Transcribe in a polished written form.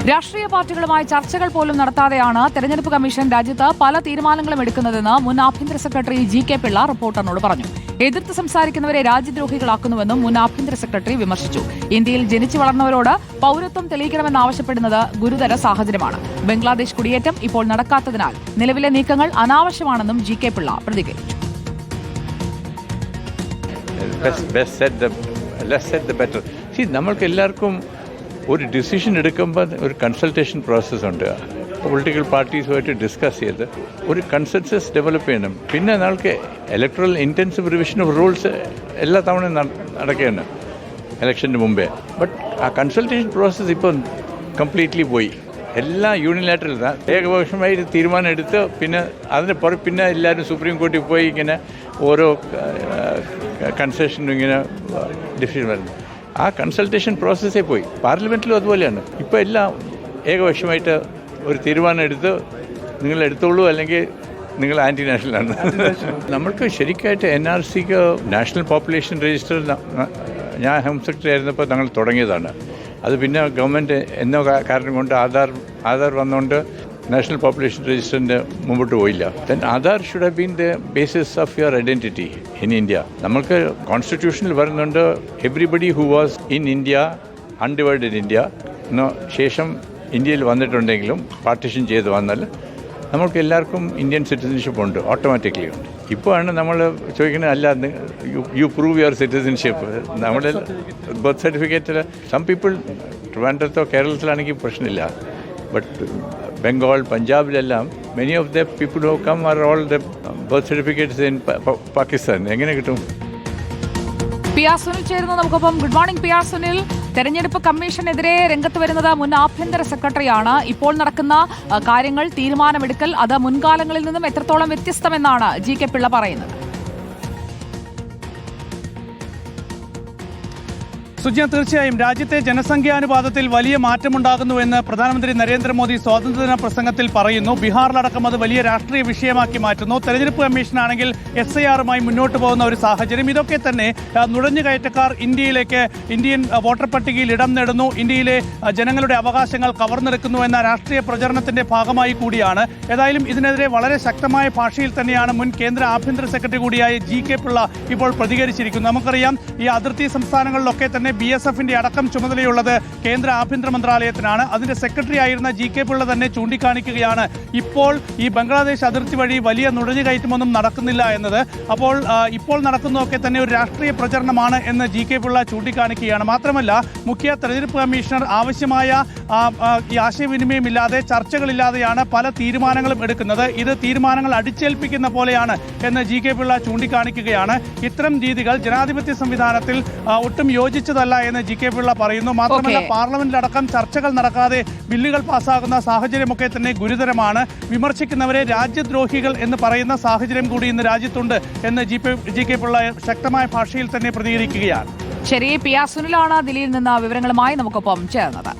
രാഷ്ട്രീയ പാർട്ടികളുമായി ചർച്ചകൾ പോലും നടത്താതെയാണ് തെരഞ്ഞെടുപ്പ് കമ്മീഷൻ രാജ്യത്ത് പല തീരുമാനങ്ങളും എടുക്കുന്നതെന്ന് മുൻ ആഭ്യന്തര സെക്രട്ടറി ജി.കെ. പിള്ള റിപ്പോർട്ടറിനോട് പറഞ്ഞു. എതിർത്ത് സംസാരിക്കുന്നവരെ രാജ്യദ്രോഹികളാക്കുന്നുവെന്നും മുൻ ആഭ്യന്തര സെക്രട്ടറി വിമർശിച്ചു. ഇന്ത്യയിൽ ജനിച്ചു വളർന്നവരോട് പൌരത്വം തെളിയിക്കണമെന്നാവശ്യപ്പെടുന്നത് ഗുരുതര സാഹചര്യമാണ്. ബംഗ്ലാദേശ് കുടിയേറ്റം ഇപ്പോൾ നടക്കാത്തതിനാൽ നിലവിലെ നീക്കങ്ങൾ അനാവശ്യമാണെന്നും ജി.കെ. പിള്ള പ്രതികരിച്ചു. നമ്മൾക്ക് എല്ലാവർക്കും ഒരു ഡിസിഷൻ എടുക്കുമ്പോൾ ഒരു കൺസൾട്ടേഷൻ പ്രോസസ്സുണ്ട്. പൊളിറ്റിക്കൽ പാർട്ടീസുമായിട്ട് ഡിസ്കസ് ചെയ്ത് ഒരു കൺസെൻസസ് ഡെവലപ്പ് ചെയ്യണം. പിന്നെ നമ്മൾക്ക് electoral intensive revision of rules എല്ലാ തവണയും നടക്കുകയാണ് ഇലക്ഷന് മുമ്പേ. ബട്ട് ആ കൺസൾട്ടേഷൻ പ്രോസസ്സ് ഇപ്പം കംപ്ലീറ്റ്ലി പോയി. എല്ലാ യൂണിലാറ്ററൽ ഏകപക്ഷമായി തീരുമാനം എടുത്ത് പിന്നെ അതിന് പിന്നെ എല്ലാവരും സുപ്രീം കോടതിയിൽ പോയി ഇങ്ങനെ ഓരോ കൺസെഷനും ഇങ്ങനെ ഡിസിഷൻ വരുന്നു. ആ കൺസൾട്ടേഷൻ പ്രോസസ്സേ പോയി. പാർലമെൻറ്റിലും അതുപോലെയാണ്. ഇപ്പോൾ എല്ലാം ഏകപക്ഷമായിട്ട് ഒരു തീരുമാനം എടുത്ത് നിങ്ങൾ എടുത്തോളൂ, അല്ലെങ്കിൽ നിങ്ങൾ ആൻറ്റി നാഷണലാണ്. നമ്മൾക്ക് ശരിക്കായിട്ട് NRCക്ക് നാഷണൽ പോപ്പുലേഷൻ രജിസ്റ്റർ ഞാൻ ഹോം സെക്രട്ടറി ആയിരുന്നപ്പോൾ ഞങ്ങൾ തുടങ്ങിയതാണ്. അത് പിന്നെ ഗവൺമെൻറ് എന്നോ കാരണം കൊണ്ട് ആധാർ വന്നുകൊണ്ട് നാഷണൽ പോപ്പുലേഷൻ രജിസ്റ്ററിൻ്റെ മുമ്പോട്ട് പോയില്ല. Then Aadhaar should have been the basis of your identity in India. നമ്മൾക്ക് കോൺസ്റ്റിറ്റ്യൂഷനിൽ വരുന്നുണ്ട് everybody who was in India undivided India ശേഷം ഇന്ത്യയിൽ വന്നിട്ടുണ്ടെങ്കിലും പാർട്ടീഷൻ ചെയ്ത് വന്നാൽ നമ്മൾക്ക് എല്ലാവർക്കും ഇന്ത്യൻ സിറ്റിസൺഷിപ്പ് ഉണ്ട്, ഓട്ടോമാറ്റിക്കലി ഉണ്ട്. ഇപ്പോൾ ആണ് നമ്മൾ ചോദിക്കുന്നത്, അല്ല യു പ്രൂവ് യുവർ സിറ്റിസൺഷിപ്പ്. നമ്മുടെ ബർത്ത് സർട്ടിഫിക്കറ്റിൽ സം പീപ്പിൾ ട്രിവാൻഡ്രത്തോ കേരളത്തിലാണെങ്കിൽ പ്രശ്നമില്ല. ബട്ട് ബംഗാൾ, പഞ്ചാബിലെല്ലാം many of the people who come are all the birth certificates in Pakistan. എങ്ങനെ കിട്ടും? പി ആർ സുനിൽ ചേരുന്നു നമുക്കൊപ്പം. Good morning P R Sunil. തെരഞ്ഞെടുപ്പ് കമ്മീഷനെതിരെ രംഗത്ത് വരുന്നത് മുൻ ആഭ്യന്തര സെക്രട്ടറിയാണ്. ഇപ്പോൾ നടക്കുന്ന കാര്യങ്ങൾ, തീരുമാനമെടുക്കൽ, അത് മുൻകാലങ്ങളിൽ നിന്നും എത്രത്തോളം വ്യത്യസ്തമെന്നാണ് ജി.കെ. പിള്ള പറയുന്നത്? സുജന, തീർച്ചയായും രാജ്യത്തെ ജനസംഖ്യാനുപാതത്തിൽ വലിയ മാറ്റമുണ്ടാകുന്നുവെന്ന് പ്രധാനമന്ത്രി നരേന്ദ്രമോദി സ്വാതന്ത്ര്യദിന പ്രസംഗത്തിൽ പറയുന്നു. ബീഹാറിലടക്കം അത് വലിയ രാഷ്ട്രീയ വിഷയമാക്കി മാറ്റുന്നു. തെരഞ്ഞെടുപ്പ് കമ്മീഷനാണെങ്കിൽ SIR-മായി മുന്നോട്ട് പോകുന്ന ഒരു സാഹചര്യം. ഇതൊക്കെ തന്നെ നുഴഞ്ഞുകയറ്റക്കാർ ഇന്ത്യൻ വോട്ടർ പട്ടികയിൽ ഇടം നേടുന്നു, ഇന്ത്യയിലെ ജനങ്ങളുടെ അവകാശങ്ങൾ കവർന്നെടുക്കുന്നു എന്ന രാഷ്ട്രീയ പ്രചരണത്തിന്റെ ഭാഗമായി കൂടിയാണ്. ഏതായാലും ഇതിനെതിരെ വളരെ ശക്തമായ ഭാഷയിൽ തന്നെയാണ് മുൻ കേന്ദ്ര ആഭ്യന്തര സെക്രട്ടറി കൂടിയായ ജി.കെ. പിള്ള ഇപ്പോൾ പ്രതികരിച്ചിരിക്കുന്നത്. നമുക്കറിയാം, ഈ അതിർത്തി സംസ്ഥാനങ്ങളിലൊക്കെ തന്നെ BSF-ന്റെ അടക്കം ചുമതലയുള്ളത് കേന്ദ്ര ആഭ്യന്തര മന്ത്രാലയത്തിനാണ്. അതിന്റെ സെക്രട്ടറി ആയിരുന്ന ജി.കെ. പിള്ള തന്നെ ചൂണ്ടിക്കാണിക്കുകയാണ് ഇപ്പോൾ ഈ ബംഗ്ലാദേശ് അതിർത്തി വഴി വലിയ നുഴഞ്ഞുകയറ്റമൊന്നും നടക്കുന്നില്ല എന്നത്. അപ്പോൾ ഇപ്പോൾ നടക്കുന്നതൊക്കെ തന്നെ ഒരു രാഷ്ട്രീയ പ്രചരണമാണ് എന്ന് ജി.കെ. പിള്ള ചൂണ്ടിക്കാണിക്കുകയാണ്. മാത്രമല്ല, മുഖ്യ തെരഞ്ഞെടുപ്പ് കമ്മീഷണർ ആവശ്യമായ ഈ ആശയവിനിമയമില്ലാതെ, ചർച്ചകളില്ലാതെയാണ് പല തീരുമാനങ്ങളും എടുക്കുന്നത്. ഇത് തീരുമാനങ്ങൾ അടിച്ചേൽപ്പിക്കുന്ന പോലെയാണ് എന്ന് ജി.കെ. പിള്ള ചൂണ്ടിക്കാണിക്കുകയാണ്. ഇത്തരം രീതികൾ ജനാധിപത്യ സംവിധാനത്തിൽ ഒട്ടും യോജിച്ചതല്ല എന്ന് ജി.കെ. പിള്ള പറയുന്നു. മാത്രമല്ല, പാർലമെന്റിലടക്കം ചർച്ചകൾ നടക്കാതെ ബില്ലുകൾ പാസ്സാകുന്ന സാഹചര്യമൊക്കെ തന്നെ ഗുരുതരമാണ്. വിമർശിക്കുന്നവരെ രാജ്യദ്രോഹികൾ എന്ന് പറയുന്ന സാഹചര്യം കൂടി ഇന്ന് രാജ്യത്തുണ്ട് എന്ന് ജി.കെ. പിള്ള ശക്തമായ ഭാഷയിൽ തന്നെ പ്രതികരിക്കുകയാണ്. ശരി, പി ആർ സുനിലാണ് ദില്ലിയിൽ നിന്ന് വിവരങ്ങളുമായി നമുക്കൊപ്പം ചേർന്നത്.